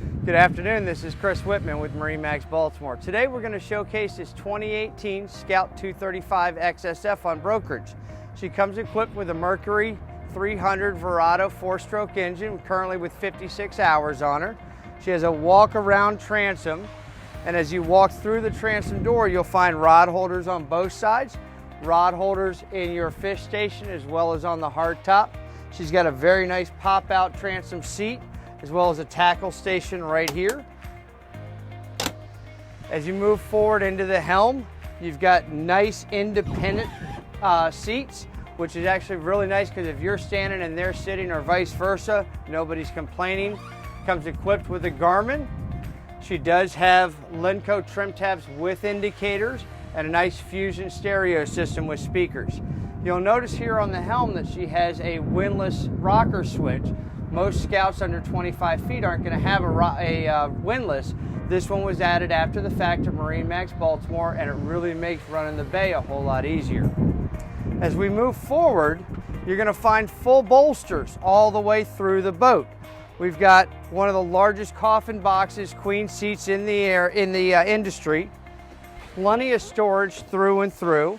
Good afternoon, this is Chris Whitman with MarineMax Baltimore. Today we're going to showcase this 2018 Scout 235 XSF on brokerage. She comes equipped with a Mercury 300 Verado 4-stroke engine, currently with 56 hours on her. She has a walk-around transom, and as you walk through the transom door, you'll find rod holders on both sides, rod holders in your fish station as well as on the hardtop. She's got a very nice pop-out transom seat, as well as a tackle station right here. As you move forward into the helm, you've got nice independent seats, which is actually really nice because if you're standing and they're sitting or vice versa, nobody's complaining. Comes equipped with a Garmin. She does have Lenco trim tabs with indicators and a nice Fusion stereo system with speakers. You'll notice here on the helm that she has a windlass rocker switch. Most Scouts under 25 feet aren't going to have a windlass. This one was added after the fact to MarineMax Baltimore, and it really makes running the bay a whole lot easier. As we move forward, you're going to find full bolsters all the way through the boat. We've got one of the largest coffin boxes, queen seats in the industry. Plenty of storage through and through.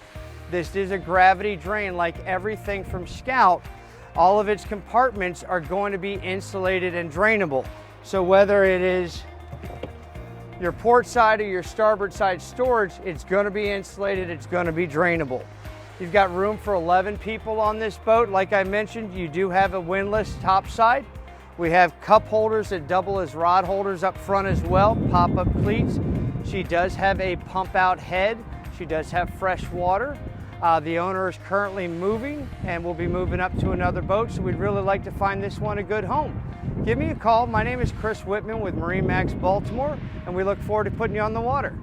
This is a gravity drain like everything from Scout. All of its compartments are going to be insulated and drainable. So whether it is your port side or your starboard side storage, it's going to be insulated, it's going to be drainable. You've got room for 11 people on this boat. Like I mentioned, you do have a windlass top side. We have cup holders that double as rod holders up front as well, pop-up cleats. She does have a pump out head. She does have fresh water. The owner is currently moving and will be moving up to another boat, so we'd really like to find this one a good home. Give me a call. My name is Chris Whitman with MarineMax Baltimore, and we look forward to putting you on the water.